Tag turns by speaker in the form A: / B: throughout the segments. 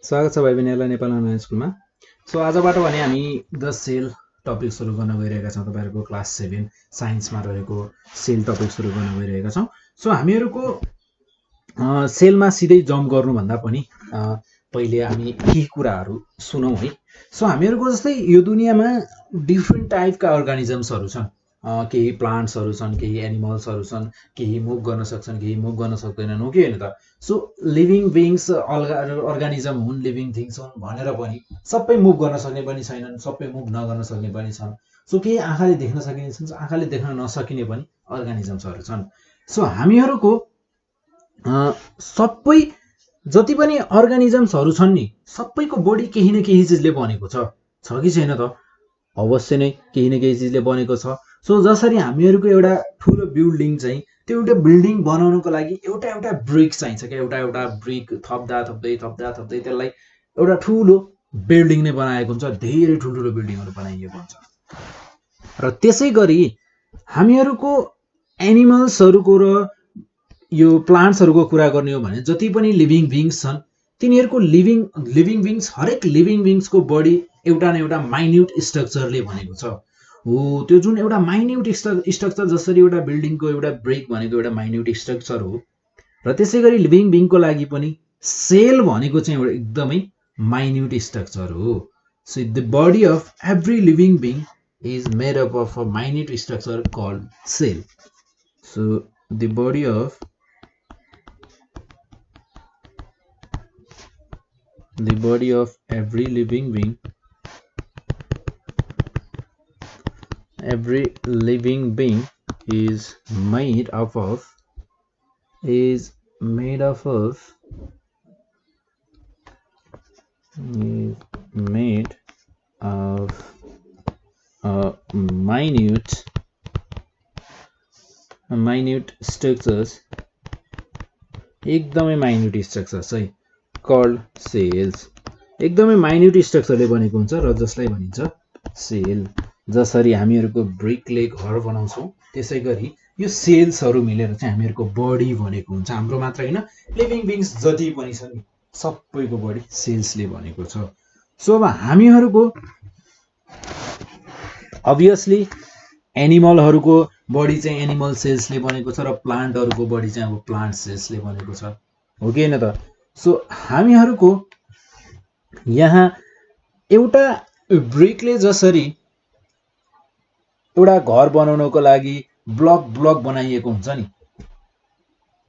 A: स्वागत छ भाइ बहिनीहरूलाई नेपाल अनलाइन स्कुलमा। सो आजबाट भने हामी द सेल टपिक सुरु गर्न गइरहेका छौँ। तपाईँहरूको क्लास 7 साइन्समा रहेको सेल टपिक सुरु गर्न गइरहेका छौँ। सो हामीहरूको सेलमा सिधै जम्प गर्नुभन्दा पनि पहिले हामी केही कुराहरू सुनौँ है। सो हामीहरूको जस्तै यो दुनियाँमा डिफ्रेन्ट टाइपका अर्गानिजम्सहरू छन्। केही प्लान्ट्सहरू छन्, केही एनिमल्सहरू छन्, केही मुभ गर्न सक्छन्, केही मुभ गर्न सक्दैनन्, हो कि होइन त? सो लिभिङ बिङ्स अर्गानिजम हुन्, लिभिङ थिङ्स हुन् भनेर पनि सबै मुभ गर्न सक्ने पनि छैनन्, सबै मुभ नगर्न सक्ने पनि छन्। सो केही आँखाले देख्न सकिने छन्, आँखाले देख्न नसकिने पनि अर्गानिजम्सहरू छन्। सो हामीहरूको सबै जति पनि अर्गानिजम्सहरू छन् नि, सबैको बडी केही न केही चिजले बनेको छ कि छैन त? अवश्य नै केही न केही चिजले बनेको छ। सो जसरी हामीहरूको एउटा ठुलो बिल्डिङ चाहिँ त्यो एउटा बिल्डिङ बनाउनको लागि एउटा एउटा ब्रिक चाहिन्छ क्या, एउटा एउटा ब्रिक थप्दा थप्दै थप्दा थप्दै त्यसलाई एउटा ठुलो बिल्डिङ नै बनाएको हुन्छ, धेरै ठुल्ठुलो बिल्डिङहरू बनाइएको हुन्छ। र त्यसै गरी हामीहरूको एनिमल्सहरूको र यो प्लान्ट्सहरूको कुरा गर्ने हो भने जति पनि लिभिङ बिङ्स छन् तिनीहरूको लिभिङ बिङ्स हरेक लिभिङ बिङ्सको बडी एउटा न एउटा माइन्युट स्ट्रक्चरले बनेको छ। हो त्यो जुन एउटा माइन्युट स्ट्रक्चर, जसरी एउटा बिल्डिङको एउटा ब्रेक भनेको एउटा माइन्युट स्ट्रक्चर हो, र त्यसै गरी लिभिङ बिङको लागि पनि सेल भनेको चाहिँ एउटा एकदमै माइन्युट स्ट्रक्चर हो। So the body of every living being is made up of a minute structure called cell. So the body of every living being is made up of minute structures, एकदमै minute structures है, called sales. एकदमै minute स्ट्रक्चरले बनेको हुन्छ र जसलाई भनिन्छ sale. जसरी हामीहरूको ब्रिकले घर बनाउँछौँ त्यसै गरी यो सेल्सहरू मिलेर चाहिँ हामीहरूको बडी बनेको हुन्छ। हाम्रो मात्र होइन, लिभिङ बिङ्स जति पनि छन् नि सबैको बडी सेल्सले बनेको छ। सो अब हामीहरूको अभियसली एनिमलहरूको बडी चाहिँ एनिमल सेल्सले बनेको छ र प्लान्टहरूको बडी चाहिँ अब प्लान्ट सेल्सले बनेको छ, हो कि होइन त? सो हामीहरूको यहाँ एउटा ब्रिकले जसरी एउटा घर बनाउनको लागि ब्लक बनाइएको हुन्छ नि,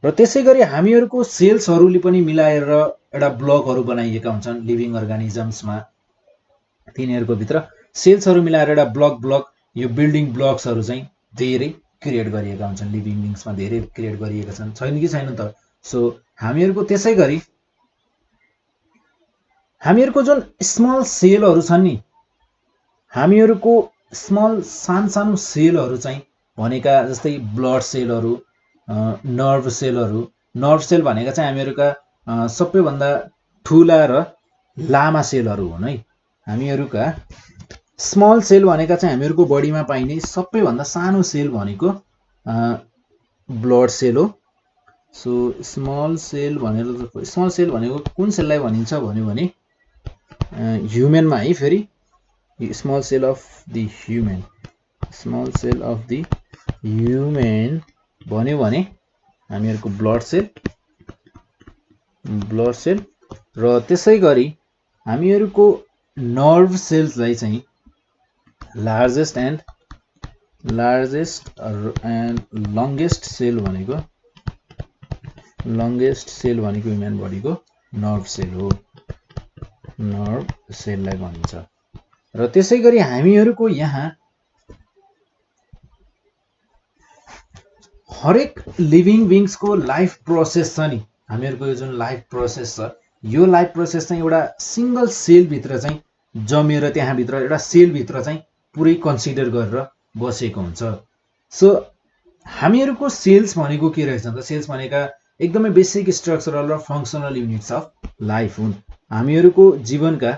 A: र त्यसै गरी हामीहरूको सेल्सहरूले पनि मिलाएर एउटा ब्लकहरू बनाइएका हुन्छन् लिभिङ अर्गानिजम्समा। तिनीहरूको भित्र सेल्सहरू मिलाएर एउटा ब्लक यो बिल्डिङ ब्लक्सहरू चाहिँ धेरै क्रिएट गरिएका हुन्छन्। लिभिङ बिङ्समा धेरै क्रिएट गरिएका छन्, छैन कि छैन त? सो हामीहरूको त्यसै गरी हामीहरूको जुन स्मल सेलहरू छन् नि, हामीहरूको सानो सेलहरू चाहिँ भनेका जस्तै ब्लड सेलहरू, नर्भ सेलहरू। नर्भ सेल भनेका चाहिँ हामीहरूका सबैभन्दा ठुला र लामा सेलहरू हुन् है। हामीहरूका स्मल सेल भनेका चाहिँ हामीहरूको बडीमा पाइने सबैभन्दा सानो सेल भनेको ब्लड सेल हो। सो स्मल सेल भनेको कुन सेललाई भनिन्छ भन्यो भने ह्युमनमा है, फेरि small cell of the human भन्यो भने हामीहरूको ब्लड सेल र त्यसै गरी हामीहरूको नर्भ सेल्सलाई चाहिँ लार्जेस्ट एन्ड लङ्गेस्ट सेल भनेको ह्युमन बडीको नर्भ सेल हो, नर्भ सेललाई भनिन्छ। र त्यसै गरी हामीहरूको यहाँ हरेक लिभिङ बिङ्सको लाइफ प्रोसेस छ नि, हामीहरूको यो जुन लाइफ प्रोसेस छ, यो लाइफ प्रोसेस चाहिँ एउटा सिङ्गल सेलभित्र चाहिँ जमेर त्यहाँभित्र एउटा सेलभित्र चाहिँ पुरै कन्सिडर गरेर बसेको हुन्छ। सो हामीहरूको सेल्स भनेको के रहेछ त? सेल्स भनेका एकदमै बेसिक स्ट्रक्चरल र फङ्सनल युनिट्स अफ लाइफ हुन्। हामीहरूको जीवनका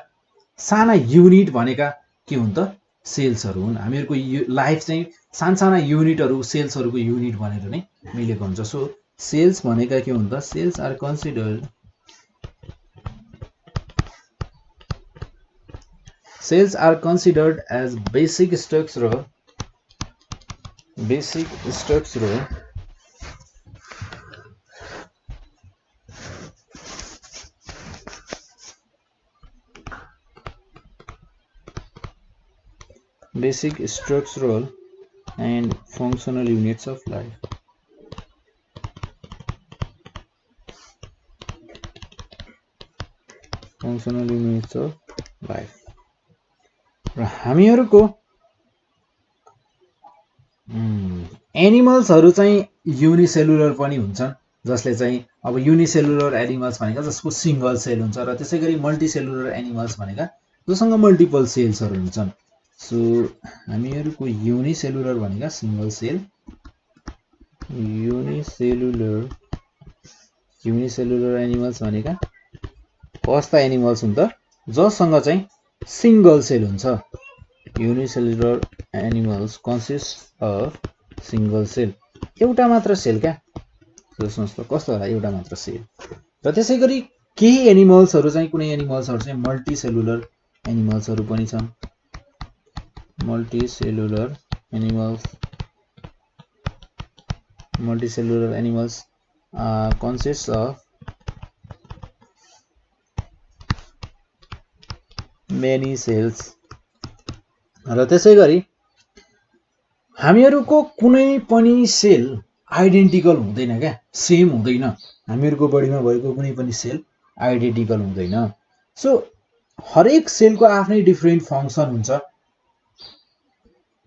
A: साना युनिट भनेका के हुन् त? सेल्सहरू हुन्। हामीहरूको लाइफ चाहिँ साना युनिटहरू, सेल्सहरूको युनिट भनेर नै मिलेको हुन्छ। सो सेल्स भनेका के हुन् त? Cells are considered Cells are considered as basic structural and functional units of life. र हामीहरुको एनिमल्सहरु चाहिँ युनिसेलुलर पनि हुन्छन्, जसले चाहिँ अब युनिसेलुलर एनिमल्स भनेका जसको सिंगल सेल हुन्छ र त्यसैगरी मल्टिसेलुलर एनिमल्स भनेका जससँग मल्टिपल सेल्सहरु हुन्छन्। सो हामीहरुको युनिसेलुलर भनेका सिंगल सेल, युनिसेलुलर एनिमल्स भनेका कस्ता एनिमल्स हुन् त जससँग चाहिँ सिंगल सेल हुन्छ। Unicellular animals consist of single cell, एउटा मात्र सेल क्या, सोच्नुस् त कस्तो होला एउटा मात्र सेल। र त्यसैगरी केही एनिमल्सहरु चाहिँ कुनै एनिमल्सहरु चाहिँ मल्टिसेलुलर एनिमल्सहरु पनि छन्। मल्टिसेलुलर animals consists of many cells। र त्यसैगरी हामीहरुको कुनै पनि सेल आइडेन्टिकल हुँदैन क्या, सेम हुँदैन। हामीहरुको बडीमा भएको कुनै पनि सेल आइडेन्टिकल हुँदैन। सो हरेक सेलको आफ्नै डिफरेन्ट फंक्सन हुन्छ,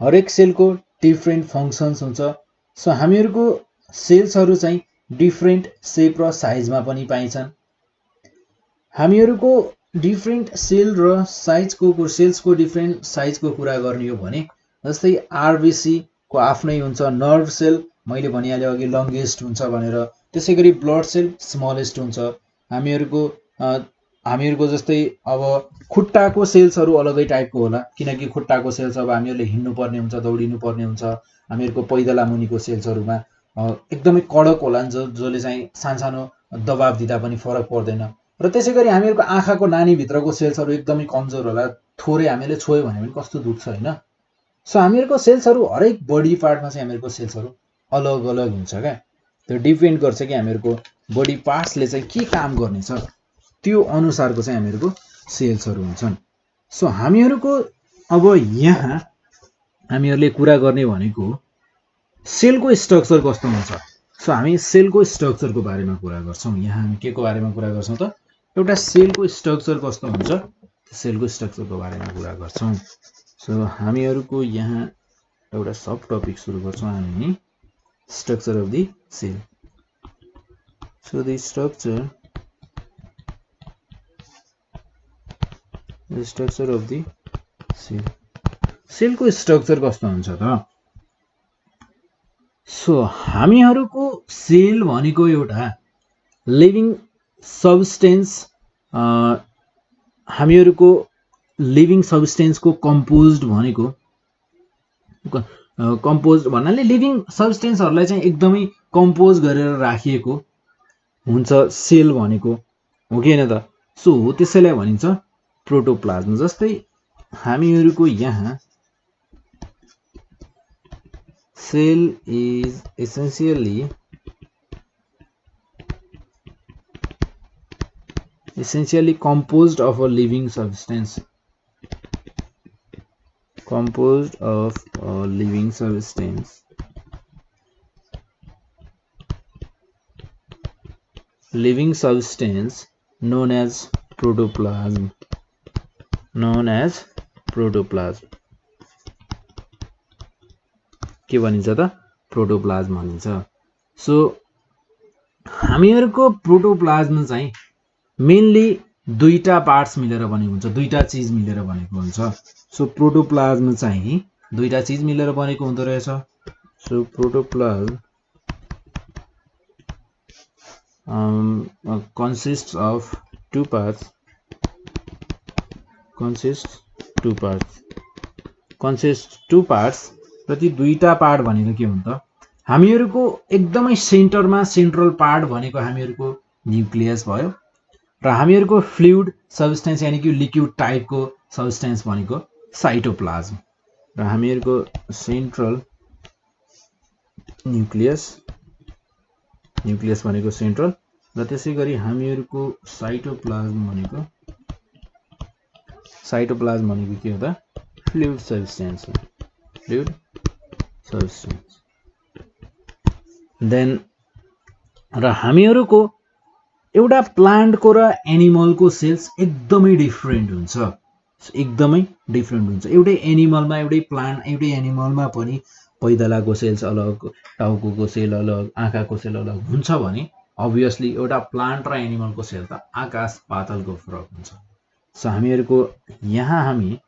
A: हरेक सेलको डिफरेन्ट फंक्सन्स हुन्छ। सो हामीहरुको सेल्सहरु चाहिँ डिफरेन्ट शेप र साइजमा पनि पाइन्छन्। हामीहरुको डिफरेन्ट सेल र साइजको सेल्सको डिफरेन्ट साइजको कुरा गर्ने हो भने जस्तै आरबीसी को आफ्नै हुन्छ, नर्भ सेल मैले भनिहाले अघि लंगेस्ट हुन्छ भनेर, त्यसैगरी ब्लड सेल स्मलेस्ट हुन्छ। हामीहरुको जस्तै अब खुट्टाको सेल्सहरु अलगै टाइपको होला, किनकि खुट्टाको सेल्स अब हामीहरुले हिड्नु पर्ने हुन्छ, दौडिनु पर्ने हुन्छ। हामीहरुको पैदला मुनिको सेल्सहरुमा एकदमै कडक होलान्, जसले चाहिँ सानसानो दबाव दिँदा पनि फरक पर्दैन। र त्यसैगरी हामीहरुको आँखाको नानी भित्रको सेल्सहरु एकदमै कमजोर होला, थोरै हामीले छोयो भने पनि कस्तो दुख्छ हैन। सो हामीहरुको सेल्सहरु हरेक बडी पार्टमा चाहिँ हामीहरुको सेल्सहरु अलग अलग हुन्छ क्या। त्यो डिपेन्ड गर्छ कि हामीहरुको बडी पार्ट्सले चाहिँ के काम गर्नेछ, त्यो अनुसारको चाहिँ हामीहरुको सेल्सहरु हुन्छन्। सो हामीहरुको अब यहाँ हामीहरुले कुरा गर्ने भनेको सेलको स्ट्रक्चर कस्तो हुन्छ। सो हामी सेलको स्ट्रक्चरको बारेमा कुरा गर्छौं। यहाँ हामी के को बारेमा कुरा गर्छौं त एउटा सेलको स्ट्रक्चर कस्तो हुन्छ, सेलको स्ट्रक्चरको बारेमा कुरा गर्छौं। सो हामीहरुको यहाँ एउटा सब टपिक सुरु गर्छौं हामी, structure of the cell. So the structure of the cell, सेलको स्ट्रक्चर कस्तो हुन्छ त। सो हामीहरुको सेल भनेको एउटा लिभिङ सबस्टेन्स, हामीहरुको लिभिङ सबस्टेन्सको कम्पोज्ड भनेको कम्पोज्ड भन्नाले लिभिङ सबस्टेन्सहरुलाई चाहिँ एकदमै कम्पोज गरेर राखिएको हुन्छ सेल भनेको, हो कि हैन त। सो त्यसैलाई भनिन्छ प्रोटोप्लाज्म। जस्तै हामीहरुको यहाँ cell is essentially composed of a living substance, known as protoplasm, के भनिन्छ त प्रोटोप्लाज्म भनिन्छ। सो हामीहरुको प्रोटोप्लाज्म चाहिँ मेनली दुईटा पार्ट्स मिलेर बनेको हुन्छ, दुईटा चीज मिलेर बनेको हुन्छ। सो प्रोटोप्लाज्म चाहिँ दुईटा चीज मिलेर बनेको हुँदो रहेछ। So protoplasm consists of two parts, र ती दुईटा पार्ट भनेको के हुन्छ त हामीहरुको एकदमै सेन्टरमा सेन्ट्रल पार्ट भनेको हामीहरुको न्यूक्लियस भयो, र हामीहरुको फ्लुइड सबस्टेन्स यानी कि लिक्विड टाइपको सबस्टेन्स भनेको साइटोप्लाज्म र हामीहरूको सेन्ट्रल न्युक्लियस भनेको सेन्ट्रल र त्यसैगरी हामीहरूको साइटोप्लाज्म भनेको के हो त फ्लुइड सब्स्टेन्स देन र हामीहरूको एउटा प्लान्टको र एनिमलको सेल्स एकदमै डिफ्रेन्ट हुन्छ एउटै एनिमलमा एउटै प्लान्ट एउटै एनिमलमा पनि पैदलाको सेल्स अलग टाउकोको सेल अलग आँखाको सेल अलग हुन्छ भने अभियसली एउटा प्लान्ट र एनिमलको सेल त आकाश पातालको फरक हुन्छ सो हामीहरूको यहाँ हामी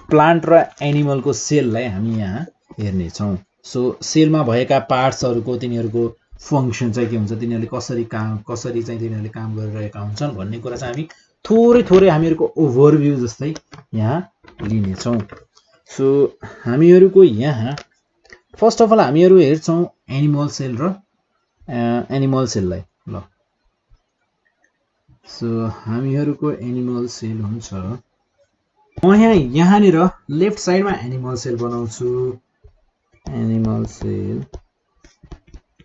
A: प्लान्ट र एनिमलको सेललाई हामी यहाँ हेर्नेछौँ सो सेलमा भएका पार्ट्सहरूको तिनीहरूको फङ्सन चाहिँ के हुन्छ तिनीहरूले कसरी चाहिँ तिनीहरूले काम गरिरहेका हुन्छन् भन्ने कुरा चाहिँ हामी थोरै हामीहरूको ओभरभ्यू जस्तै यहाँ लिनेछौँ सो हामीहरूको यहाँ फर्स्ट अफ अल हामीहरू हेर्छौँ एनिमल सेललाई ल सो हामीहरूको एनिमल सेल हुन्छ म यहाँनिर लेफ्ट साइडमा एनिमल सेल बनाउँछु एनिमल सेल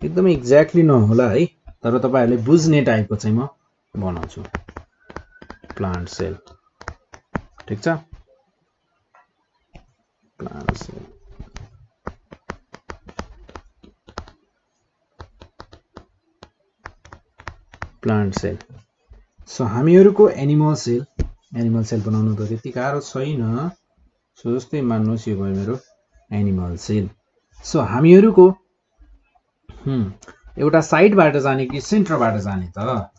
A: एकदमै एक्ज्याक्टली नहोला है तर तपाईहरुले बुझ्ने टाइपको चाहिँ म बनाउँछु प्लान्ट सेल ठीक छ प्लान्ट सेल सो हामीहरूको एनिमल सेल बनाउनु त त्यति गाह्रो छैन सो जस्तै मान्नुस् यो भयो मेरो एनिमल सेल सो हामीहरूको एउटा साइडबाट जाने कि सेन्टरबाट जाने त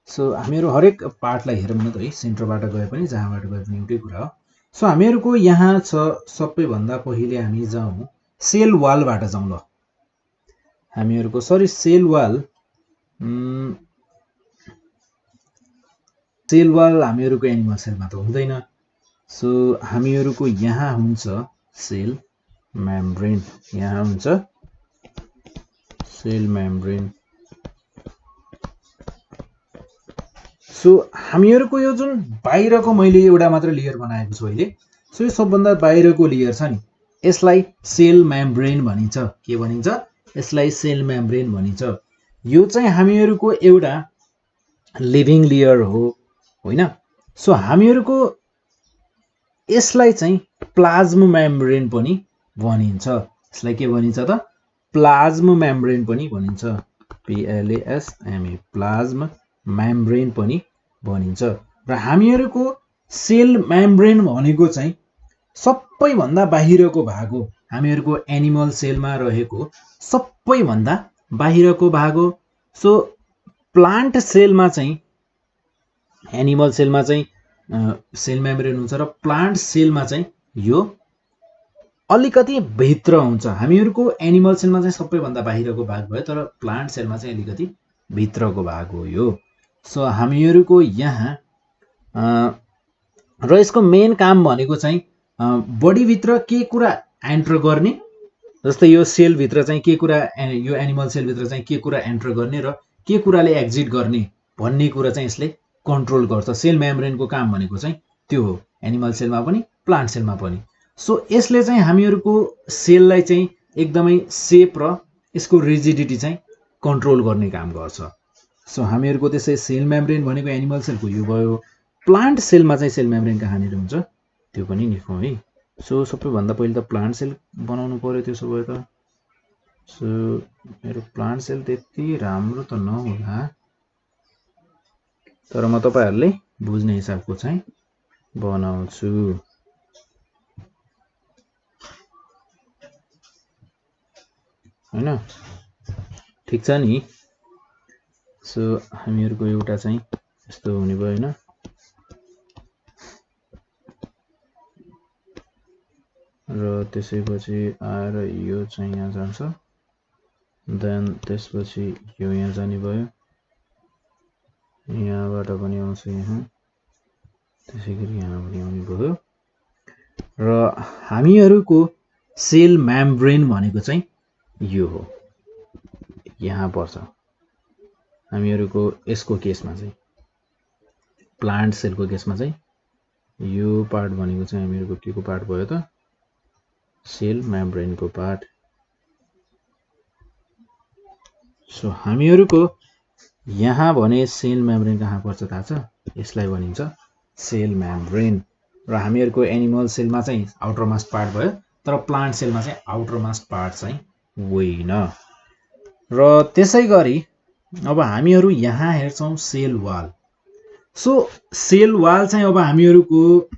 A: सो हामीहरू हरेक पार्टलाई हेरौँ न त है सेन्टरबाट गए पनि जहाँबाट गए पनि एउटै कुरा हो सो हामीहरूको यहाँ छ सबैभन्दा पहिले हामी जाउँ सेल वालबाट जाउँ ल हामीहरूको सेल वाल हामीहरूको एनिमल सेलमा त हुँदैन सो हामीहरूको यहाँ हुन्छ सेल मेम्ब्रेन सो हामीहरूको यो जुन बाहिरको मैले एउटा मात्र लेयर बनाएको छु अहिले सो यो सबभन्दा बाहिरको लेयर छ नि यसलाई सेल मेम्ब्रेन भनिन्छ के भनिन्छ यसलाई सेल मेम्ब्रेन भनिन्छ यो चाहिँ हामीहरूको एउटा लिभिङ लेयर हो होइन सो हामीहरूको यसलाई चाहिँ प्लाज्म मेम्ब्रेन पनि भनिन्छ यसलाई के भनिन्छ त प्लाज्म मेम्ब्रेन पनि भनिन्छ PLASMA प्लाज्म मेम्ब्रेन पनि भनिन्छ र हामीहरूको सेल मेम्ब्रेन भनेको चाहिँ सबैभन्दा बाहिरको भाग हो हामीहरूको एनिमल सेलमा रहेको सबैभन्दा बाहिरको भाग हो सो प्लान्ट सेलमा चाहिँ एनिमल सेलमा चाहिँ सेल मेम्ब्रेन हुन्छ र प्लान्ट सेलमा चाहिँ यो अलिकति भित्र हुन्छ हामीहरूको एनिमल सेलमा चाहिँ सबैभन्दा बाहिरको भाग भयो तर प्लान्ट सेलमा चाहिँ अलिकति भित्रको भाग हो यो सो हामीहरूको यहाँ र यसको मेन काम भनेको चाहिँ बडीभित्र के कुरा एन्टर गर्ने जस्तै यो सेलभित्र चाहिँ के कुरा यो एनिमल सेलभित्र चाहिँ के कुरा एन्टर गर्ने र के कुराले एक्जिट गर्ने भन्ने कुरा चाहिँ यसले कन्ट्रोल गर्छ सेल मेम्ब्रेनको काम भनेको चाहिँ त्यो हो एनिमल सेलमा पनि प्लान्ट सेलमा पनि सो यसले चाहिँ हामीहरूको सेललाई चाहिँ एकदमै सेप र यसको रिजिडिटी चाहिँ कन्ट्रोल गर्ने काम गर्छ सो हामीहरूको त्यसै सेल मेम्ब्रेन भनेको एनिमल सेलको यो भयो प्लान्ट सेलमा चाहिँ सेल मेम्ब्रेन कहाँनिर हुन्छ त्यो पनि लेखौँ है सो सबैभन्दा पहिले त प्लान्ट सेल बनाउनु पर्यो त्यसो भए त सो मेरो प्लान्ट सेल त्यति राम्रो त नहोला तर म तपाईहरुले बुझ्ने हिसाबको चाहिँ बनाउँछु हैन ठीक छ नि सो हामीहरूको एउटा चाहिँ यस्तो हुने भयो हैन र त्यसैपछि आएर यो चाहिँ यहाँ जान्छ देन त्यसपछि यो यहाँ जाने भयो यहाँबाट पनि आउँछ यहाँ त्यसैगरी यहाँ पनि आउने भयो र हामीहरूको सेल मेम्ब्रेन भनेको चाहिँ यो हो यहाँ पर्छ हामीहरूको यसको केसमा चाहिँ प्लान्ट सेलको केसमा चाहिँ यो पार्ट भनेको चाहिँ हामीहरूको के को पार्ट भयो त सेल मेम्ब्रेनको पार्ट। सो हामीहरूको यहाँ भने सेल मेम्ब्रेन कहाँ पर्छ थाहा छ? यसलाई भनिन्छ सेल मेम्ब्रेन। र हामीहरूको एनिमल सेलमा चाहिँ आउटरमोस्ट पार्ट भयो, तर प्लान्ट सेलमा चाहिँ आउटरमोस्ट पार्ट चाहिँ होइन। र त्यसै गरी अब हामीहरू यहाँ हेर्छौँ cell wall. So cell wall चाहिँ अब हामीहरूको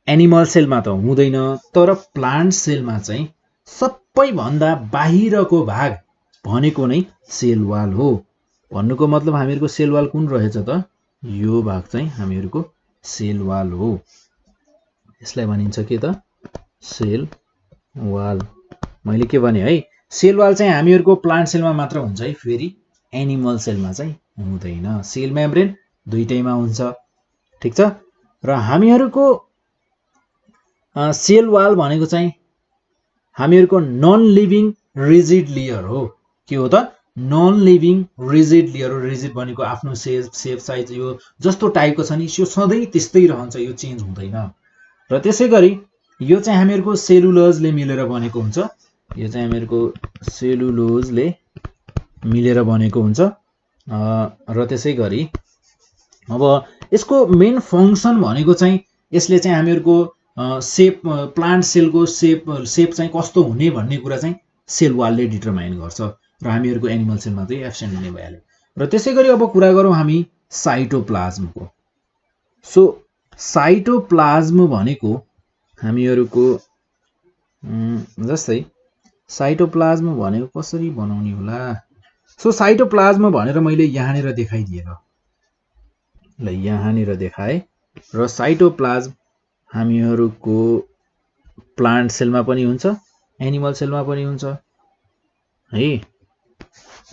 A: एनिमल सेलमा त हुँदैन, तर प्लान्ट सेलमा चाहिँ सबैभन्दा बाहिरको भाग भनेको नै सेल वाल हो। भन्नुको मतलब हामीहरूको सेल वाल कुन रहेछ त? यो भाग चाहिँ हामीहरूको सेल वाल हो। यसलाई भनिन्छ के त? Cell wall. मैले के भने है, सेल वाल चाहिँ हामीहरूको प्लान्ट सेलमा मात्र हुन्छ है, फेरि एनिमल सेलमा चाहिँ हुँदैन। सेल मेम्ब्रेन दुईटैमा हुन्छ, ठिक छ। र हामीहरूको सेल वाल भनेको चाहिँ हामीहरूको नन लिभिङ रिजिड लेयर हो। के हो त? नन लिभिङ रिजिड लेयर हो। रिजिड भनेको आफ्नो सेप साइज यो जस्तो टाइपको छ नि, यो सधैँ त्यस्तै रहन्छ, यो चेन्ज हुँदैन। र त्यसै गरी यो चाहिँ हामीहरूको सेलुलोजले मिलेर बनेको हुन्छ। यो चाहिँ हामीहरूको सेलुलोजले मिलेर बनेको हुन्छ। र त्यसै गरी अब यसको मेन फङ्सन भनेको चाहिँ यसले चाहिँ हामीहरूको सेप, प्लान्ट सेलको सेप चाहिँ कस्तो हुने भन्ने कुरा चाहिँ सेल वालले डिटरमाइन गर्छ। र हामीहरूको एनिमल सेलमा चाहिँ एब्सेन्ट हुने भइहाल्यो। र त्यसै गरी अब कुरा गरौँ हामी साइटोप्लाज्मको। सो साइटोप्लाज्म भनेको हामीहरूको जस्तै साइटोप्लाज्म भनेको कसरी बनाउने होला? सो साइटोप्लाज्म भनेर मैले यहाँनिर देखाइदिएँ ल, यहाँनिर देखाएँ। र साइटोप्लाज्म हामीहरूको प्लान्ट सेलमा पनि हुन्छ, एनिमल सेलमा पनि हुन्छ है।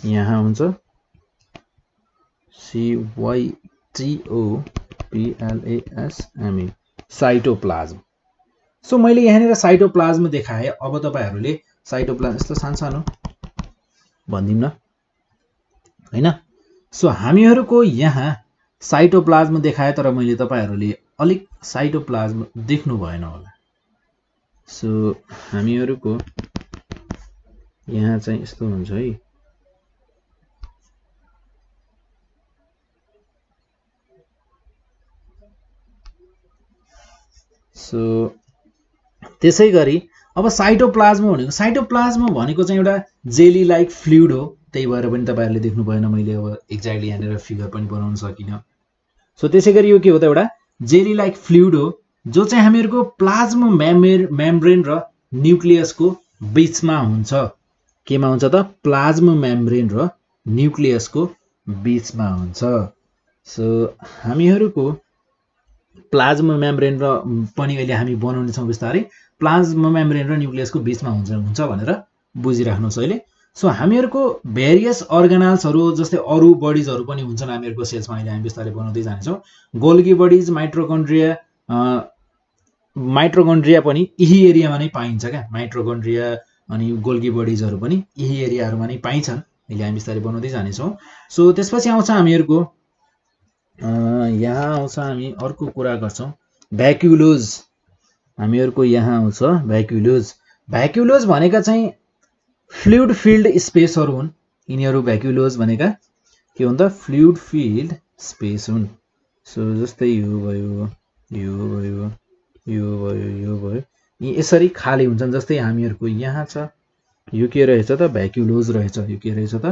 A: यहाँ हुन्छ CYTOPLASM साइटोप्लाज्म। सो मैले यहाँनिर साइटोप्लाज्म देखाएँ। अब तपाईहरूले साइटोप्लाज्म यस्तो सानो भनिदिउँ न, होइन? सो हामीहरूको यहाँ साइटोप्लाज्म देखाएँ, तर मैले तपाईहरूले अलिक साइटोप्लाज्म देख्नु भएन होला। सो हामीहरूको यहाँ चाहिँ यस्तो हुन्छ है। सो त्यसै गरी अब साइटोप्लाज्म भनेको चाहिँ एउटा जेली लाइक फ्लुइड हो। त्यही भएर पनि तपाईहरूले देख्नु भएन, मैले अब एक्ज्याक्टली यहाँनिर फिगर पनि बनाउन सकिनँ। सो त्यसै गरी यो के हो त? एउटा जेली लाइक फ्लुइड हो, जो चाहिँ हामीहरूको प्लाज्म मेम्ब्रेन र न्युक्लियसको बिचमा हुन्छ। केमा हुन्छ त? प्लाज्म मेम्ब्रेन र न्युक्लियसको बिचमा हुन्छ। सो हामीहरूको प्लाज्म मेम्ब्रेन र पनि अहिले हामी बनाउनेछौँ बिस्तारै। प्लाज्म मेम्ब्रेन र न्युक्लियसको बिचमा हुन्छ भनेर बुझिराख्नुहोस् अहिले। सो हामीहरूको भेरियस अर्गानल्सहरू जस्तै अरू बडिजहरू पनि हुन्छन् हामीहरूको सेल्समा, अहिले हामी बिस्तारै बनाउँदै जान्छौँ। गोल्गी बडिज, माइट्रोकन्ड्रिया पनि यही एरियामा नै पाइन्छ क्या। माइट्रोकन्ड्रिया अनि गोल्गी बडिजहरू पनि यही एरियाहरूमा नै पाइन्छन्। अहिले हामी बिस्तारै बनाउँदै जानेछौँ। सो त्यसपछि आउँछ हामीहरूको यहाँ आउँछ, हामी अर्को कुरा गर्छौँ भ्याक्युलोज। हामीहरूको यहाँ आउँछ भ्याक्युलोज। भ्याक्युलोज भनेका चाहिँ फ्लुइड फिल्ड स्पेसहरू हुन्। यिनीहरू भ्याक्युलोज भनेका के हुन् त? फ्लुइड फिल्ड स्पेस हुन्। सो जस्तै यो भयो, यो भयो, यो भयो, यो भयो, यी यसरी खाली हुन्छन्। जस्तै हामीहरूको यहाँ छ, यो के रहेछ त? भ्याक्युलोज रहेछ। यो के रहेछ त?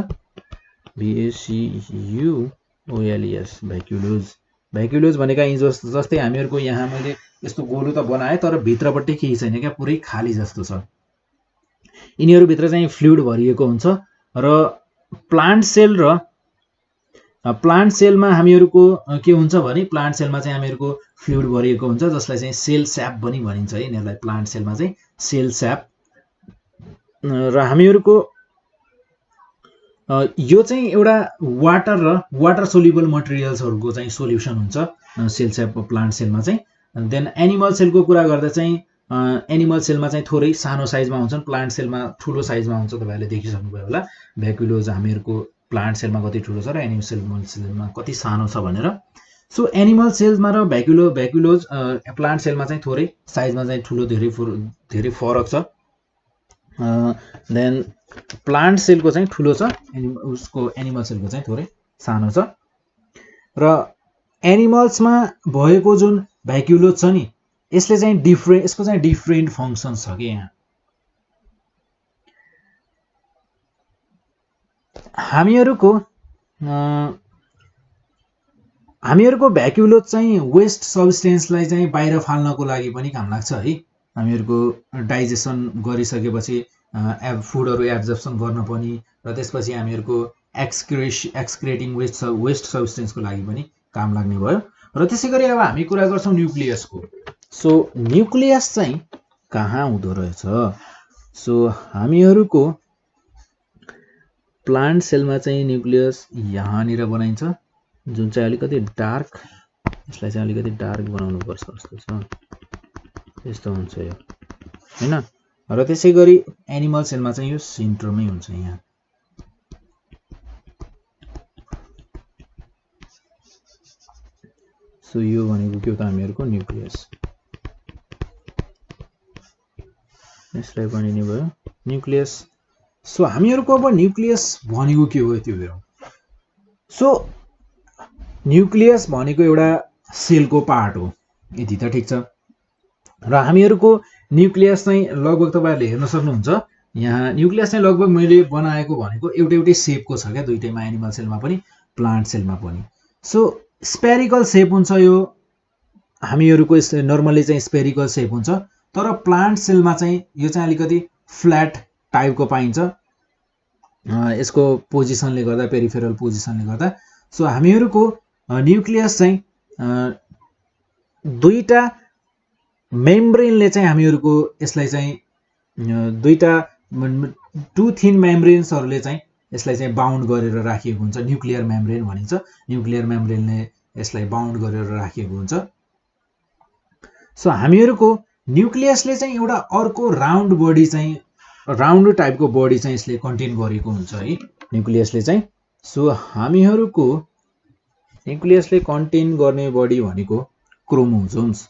A: VACUOLES भ्याक्युलोज। भ्याक्युलोज भनेका यी जस्तै हामीहरूको यहाँ मैले यस्तो गोलो त बनाएँ, तर भित्रपट्टि केही छैन क्या, पुरै खाली जस्तो छ। यिनीहरूभित्र चाहिँ फ्लुइड भरिएको हुन्छ। र प्लान्ट सेलमा हामीहरूको के हुन्छ भने प्लान्ट सेलमा चाहिँ हामीहरूको फ्लुइड भरिएको हुन्छ, जसलाई चाहिँ सेल स्याप पनि भनिन्छ है। यिनीहरूलाई प्लान्ट सेलमा चाहिँ सेल स्याप। र हामीहरूको यो चाहिँ एउटा वाटर र वाटर सोल्युबल मटेरियल्सहरूको चाहिँ सोल्युसन हुन्छ सेल स्याप प्लान्ट सेलमा चाहिँ। देन एनिमल सेलको कुरा गर्दा चाहिँ एनिमल सेलमा चाहिँ थोरै सानो साइजमा हुन्छन्, प्लान्ट सेलमा ठुलो साइजमा हुन्छ। तपाईँहरूले देखिसक्नुभयो होला भ्याक्युलोज हामीहरूको प्लान्ट सेलमा कति ठुलो छ र एनिमल सेलमा कति सानो छ भनेर। सो एनिमल सेल्समा र भ्याक्युलोज प्लान्ट सेलमा चाहिँ थोरै साइजमा चाहिँ ठुलो धेरै फरक छ। देन प्लान्ट सेलको चाहिँ ठुलो छ, उसको एनिमल सेलको चाहिँ थोरै सानो छ। र एनिमल्समा भएको जुन भ्याक्युलोज छ नि, यसले चाहिँ यसको चाहिँ डिफ्रेन्ट फङ्सन्स छ कि यहाँ। हामीहरूको भ्याक्युलोज चाहिँ वेस्ट सब्सटेन्सलाई चाहिँ बाहिर फाल्नको लागि पनि काम लाग्छ है। हामीहरूको डाइजेसन गरिसकेपछि फुडहरू एब्जर्प्सन गर्न पनि, र त्यसपछि हामीहरूको एक्सक्रेटिङ वेस्ट सब्सटेन्सको लागि पनि काम लाग्ने भयो। र त्यसै गरी अब हामी कुरा गर्छौँ न्युक्लियसको। सो न्युक्लियस चाहिँ कहाँ हुँदो रहेछ? सो हामीहरूको प्लान्ट सेलमा चाहिँ न्युक्लियस यहाँनिर बनाइन्छ, जुन चाहिँ अलिकति डार्क, यसलाई चाहिँ अलिकति डार्क बनाउनु पर्छ जस्तो छ, यस्तो हुन्छ यो हैन। र त्यसै गरी एनिमल सेलमा चाहिँ यो सेन्टरमै हुन्छ यहाँ। सो यो भनेको के हो त हामीहरूको न्युक्लियस, यसलाई भनिने भयो न्युक्लियस। सो हामीहरूको अब न्युक्लियस भनेको के हो त्यो हेरौँ। सो न्युक्लियस भनेको एउटा सेलको पार्ट हो, यति त ठिक छ। र हामीहरूको न्युक्लियस चाहिँ लगभग तपाईँहरूले हेर्न सक्नुहुन्छ, यहाँ न्युक्लियस चाहिँ लगभग मैले बनाएको भनेको एउटै सेपको छ क्या, दुईटैमा, एनिमल सेलमा पनि प्लान्ट सेलमा पनि। सो स्पेरिकल सेप हुन्छ यो, हामीहरूको नर्मली चाहिँ स्पेरिकल सेप हुन्छ, तर प्लान्ट सेलमा चाहिँ यो चाहिँ अलिकति फ्ल्याट टाइपको पाइन्छ, यसको पोजिसनले गर्दा, पेरिफेरल पोजिसनले गर्दा। सो हामीहरूको न्युक्लियस चाहिँ दुईटा मेम्ब्रेनले चाहिँ हामीहरूको यसलाई चाहिँ दुईटा टु थिन मेम्ब्रेन्सहरूले चाहिँ यसलाई चाहिँ बाउन्ड गरेर राखिएको हुन्छ, न्युक्लियर मेम्ब्रेन भनिन्छ। न्युक्लियर मेम्ब्रेनले यसलाई बाउन्ड गरेर राखिएको हुन्छ। सो हामीहरूको न्युक्लियसले चाहिँ एउटा अर्को राउन्ड बडी चाहिँ, राउन्ड टाइपको बडी चाहिँ यसले कन्टेन गरेको हुन्छ है, न्युक्लियसले चाहिँ। सो हामीहरूको न्युक्लियसले कन्टेन गर्ने बडी भनेको क्रोमोजोम्स।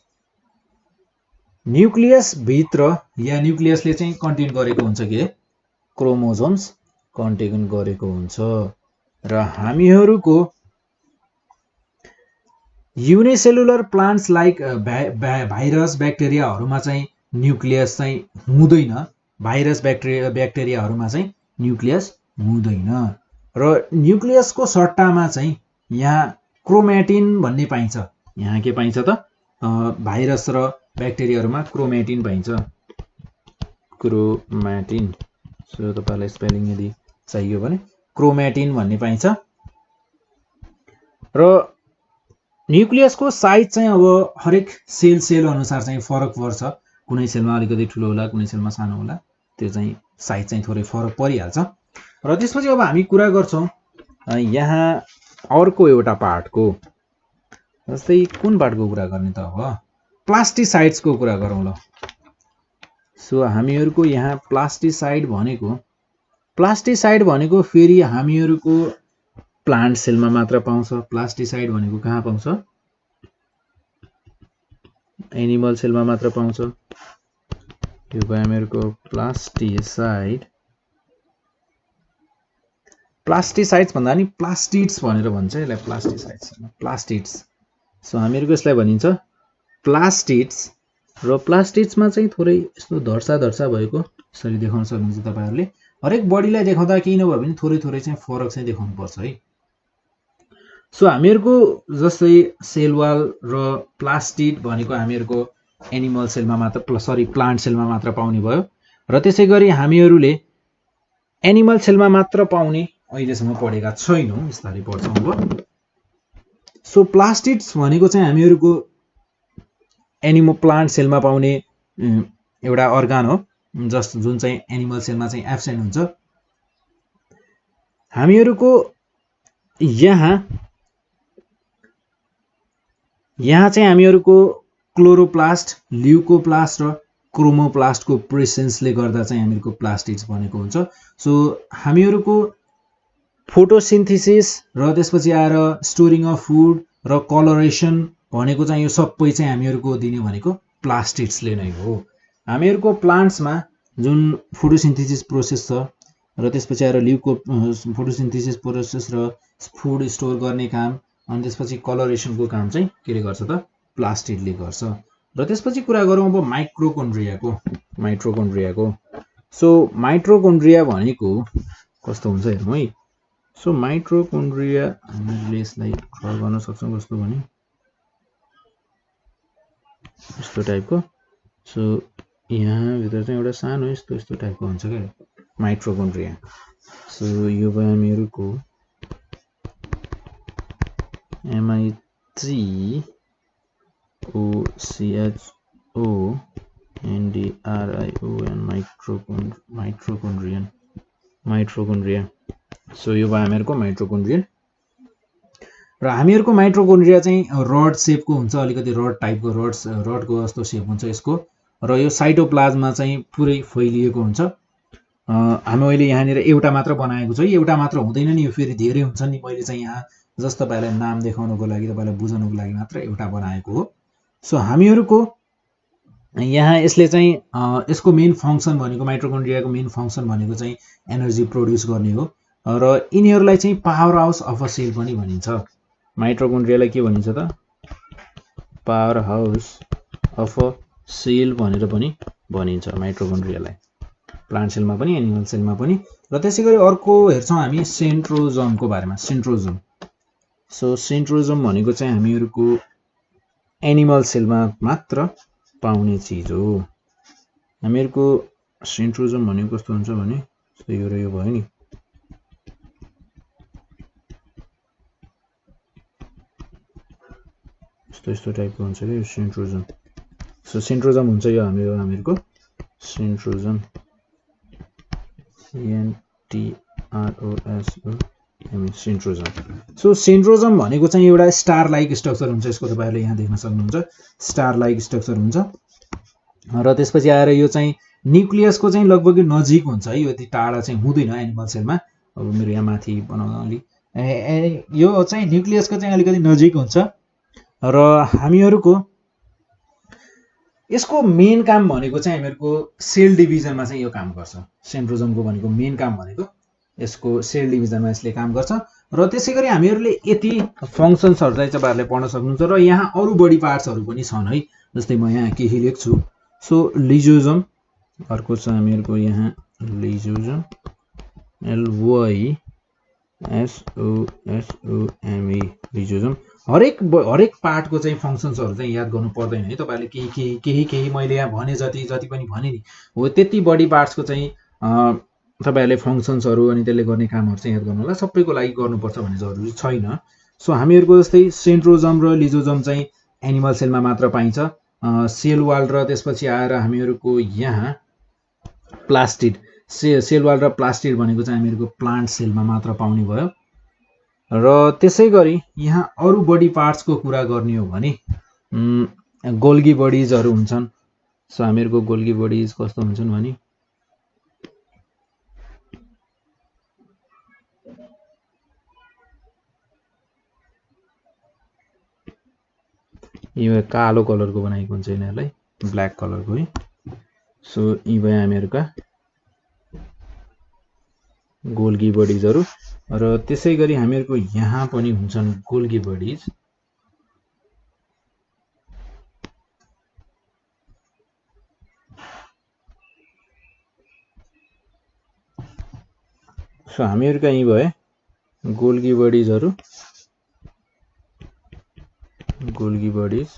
A: न्युक्लियस भित्र या न्युक्लियसले चाहिँ कन्टेन गरेको हुन्छ के, क्रोमोजोम्स कन्टेन गरेको हुन्छ। र हामीहरूको युनिसेलुलर प्लान्ट्स लाइक भाइरस ब्याक्टेरियाहरूमा चाहिँ न्युक्लियस चाहिँ हुँदैन, भाइरस ब्याक्टेरियाहरूमा चाहिँ न्युक्लियस हुँदैन। र न्युक्लियसको सट्टामा चाहिँ यहाँ क्रोमेटिन भन्ने पाइन्छ। यहाँ के पाइन्छ त, भाइरस र ब्याक्टेरियाहरूमा क्रोमेटिन पाइन्छ, क्रोमेटिन। सो तपाईँलाई स्पेलिङ यदि चाहियो भने क्रोमेटिन भन्ने पाइन्छ। र न्युक्लियसको साइज चाहिँ अब हरेक सेल अनुसार चाहिँ फरक पर्छ, कुनै सेलमा अलिकति ठुलो होला, कुनै सेलमा सानो होला, त्यो चाहिँ साइज चाहिँ थोरै फरक परिहाल्छ। र त्यसपछि अब हामी कुरा गर्छौँ यहाँ अर्को एउटा पार्टको, जस्तै कुन पार्टको कुरा गर्ने त, अब प्लास्टिसाइड्सको कुरा गरौँ ल। सो हामीहरूको यहाँ प्लास्टिसाइड भनेको फेरि हामीहरूको प्लान्ट सेलमा मात्र पाउँछ। प्लास्टिसाइड भनेको कहाँ पाउँछ, एनिमल सेलमा मात्र पाउँछ। यो भयो हामीहरूको प्लास्टिसाइड। प्लास्टिसाइड्स भन्दा नि प्लास्टिड्स भनेर भन्छ यसलाई, प्लास्टिसाइड्स, प्लास्टिड्स। सो हामीहरूको यसलाई भनिन्छ प्लास्टिड्स। र प्लास्टिड्समा चाहिँ थोरै यस्तो धर्सा भएको यसरी देखाउन सक्नुहुन्छ तपाईँहरूले। हरेक बडीलाई देखाउँदा केही नभए पनि थोरै चाहिँ फरक चाहिँ देखाउनु पर्छ है। सो हामीहरूको जस्तै सेलवाल र प्लास्टिड भनेको हामीहरूको एनिमल सेलमा मात्र, प्लान्ट सेलमा मात्र पाउने भयो। र त्यसै गरी हामीहरूले एनिमल सेलमा मात्र पाउने अहिलेसम्म पढेका छैनौँ, बिस्तारै पढ्छौँ अब। सो प्लास्टिड्स भनेको चाहिँ हामीहरूको प्लान्ट सेलमा पाउने एउटा अर्गान हो, जुन चाहिँ एनिमल सेलमा चाहिँ एब्सेन्ट हुन्छ। हामीहरूको यहाँ चाहिँ हामीहरूको क्लोरोप्लास्ट, ल्युकोप्लास्ट र क्रोमोप्लास्टको प्रेसेन्सले गर्दा चाहिँ हामीहरूको प्लास्टिड्स बनेको हुन्छ। सो हामीहरूको फोटोसिन्थेसिस र त्यसपछि आएर स्टोरिङ अफ फुड र कलरेसन भनेको चाहिँ यो सबै चाहिँ हामीहरूको दिने भनेको प्लास्टिड्सले नै हो। हामीहरूको प्लान्ट्समा जुन फोटोसिन्थेसिस प्रोसेस छ र त्यसपछि आएर लिउको फोटोसिन्थेसिस प्रोसेस र फुड स्टोर गर्ने काम, अनि त्यसपछि कलरेसनको काम चाहिँ के गर्छ त प्लास्टिडले गर्छ। र त्यसपछि कुरा गरौँ अब माइटोकोन्ड्रियाको। सो माइटोकोन्ड्रिया भनेको कस्तो हुन्छ हेरौँ है। सो माइटोकोन्ड्रिया हामीले यसलाई ड्र गर्न सक्छौँ कस्तो भने यस्तो टाइपको। सो यहाँ भित्र चाहिँ एउटा सानो यस्तो टाइपको हुन्छ क्या माइटोकोन्ड्रिया। सो यो भयो हामीहरूको MITOCHONDRION माइटोकोन्ड्रिया। सो यो भयो हामीहरूको माइटोकोन्ड्रियन। र हामीहरूको माइटोकोन्ड्रिया चाहिँ रड सेपको हुन्छ, अलिकति रड टाइपको रडको जस्तो सेप हुन्छ यसको। र यो साइटोप्लाज्ममा चाहिँ पुरै फैलिएको हुन्छ। हामी अहिले यहाँनिर एउटा मात्र बनाएको छ, एउटा मात्र हुँदैन नि, यो फेरि धेरै हुन्छ नि। मैले चाहिँ यहाँ जस्ट तपाईँलाई नाम देखाउनको लागि, तपाईँलाई बुझाउनको लागि मात्र एउटा बनाएको हो। सो हामीहरूको यहाँ यसले चाहिँ यसको मेन फङ्सन भनेको माइटोकोन्ड्रियाको मेन फङ्सन भनेको चाहिँ एनर्जी प्रोड्युस गर्ने हो। र यिनीहरूलाई चाहिँ powerhouse of a cell पनि भनिन्छ। माइटोकोन्ड्रियालाई के भनिन्छ त powerhouse of a cell भनेर पनि भनिन्छ माइटोकोन्ड्रियालाई, प्लान्ट सेलमा पनि एनिमल सेलमा पनि। र त्यसै गरी अर्को हेर्छौँ हामी सेन्ट्रोजोमको बारेमा। सेन्ट्रोजोम। सो सेन्ट्रोजोम भनेको चाहिँ हामीहरूको एनिमल सेलमा मात्र पाउने चिज हो। हामीहरूको सेन्ट्रोजोम भनेको कस्तो हुन्छ भने यो र यो भयो नि, यस्तो टाइपको हुन्छ क्या यो सेन्ट्रोजोम। सो सेन्ट्रोजोम हुन्छ यो हामीहरूको सेन्ट्रोजोम, CNTROSOM सेन्ट्रोजोम। सो सेन्ट्रोजोम भनेको चाहिँ एउटा स्टार लाइक स्ट्रक्चर हुन्छ यसको, तपाईँहरूले यहाँ देख्न सक्नुहुन्छ स्टार लाइक स्ट्रक्चर हुन्छ। र त्यसपछि आएर यो चाहिँ न्युक्लियसको चाहिँ लगभग नजिक हुन्छ है, यो यति टाढा चाहिँ हुँदैन एनिमल सेलमा। अब मेरो यहाँ माथि बनाउन अलि यो चाहिँ न्युक्लियसको चाहिँ अलिकति नजिक हुन्छ। र हामीहरूको यसको मेन काम भनेको चाहिँ हामीहरूको सेल डिभिजनमा चाहिँ यो काम गर्छ। सेन्ट्रोजोमको भनेको मेन काम भनेको यसको सेल डिभिजनमा यसले काम गर्छ। र त्यसै गरी हामीहरूले यति फङ्सन्सहरू चाहिँ तपाईँहरूले पढ्न सक्नुहुन्छ। र यहाँ अरू बडी पार्ट्सहरू पनि छन् है, जस्तै म यहाँ केही लेख्छु। सो लिजोजोम अर्को छ हामीहरूको यहाँ लिजोजोम, LYSOSOME लिजोजोम। हरेक पार्टको चाहिँ फङ्सन्सहरू चाहिँ याद गर्नु पर्दैन है तपाईँहरूले। केही मैले यहाँ भने जति पनि भने नि हो, त्यति बडी पार्ट्सको चाहिँ तपाईँहरूले फङ्सन्सहरू अनि त्यसले गर्ने कामहरू चाहिँ याद गर्नु होला। सबैको लागि गर्नुपर्छ भन्ने जरुरी छैन। सो हामीहरूको जस्तै सेन्ट्रोजोम र लिजोजोम चाहिँ एनिमल सेलमा मात्र पाइन्छ। सेल वाल र त्यसपछि आएर हामीहरूको यहाँ प्लास्टिड, सेल वाल र प्लास्टिड भनेको चाहिँ हामीहरूको प्लान्ट सेलमा मात्र पाउने भयो। र त्यसै गरी यहाँ अरू बडी पार्ट्सको कुरा गर्ने हो भने गोल्गी बडिजहरू हुन्छन्। सो हामीहरूको गोल्गी बडिज कस्तो हुन्छन् भने यो कालो कलरको बनाएको हुन्छ यिनीहरूलाई, ब्ल्याक कलरको है। सो यी भयो हामीहरूका गोल्गी बडिजहरू। र त्यसै गरी हामीहरूको यहाँ पनि हुन्छन् गोल्गी बडिज। सो हामीहरूका यी भए गोल्गी बडिजहरू, गोल्गी बडिज।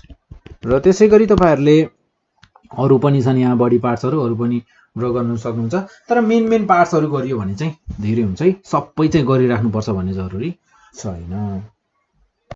A: र त्यसै गरी तपाईँहरूले अरू पनि छन् यहाँ बडी पार्ट्सहरू, अरू पनि ड्र गर्न सक्नुहुन्छ। तर मेन पार्ट्सहरू गरियो भने चाहिँ धेरै हुन्छ है, सबै चाहिँ गरिराख्नुपर्छ भन्ने जरुरी छैन।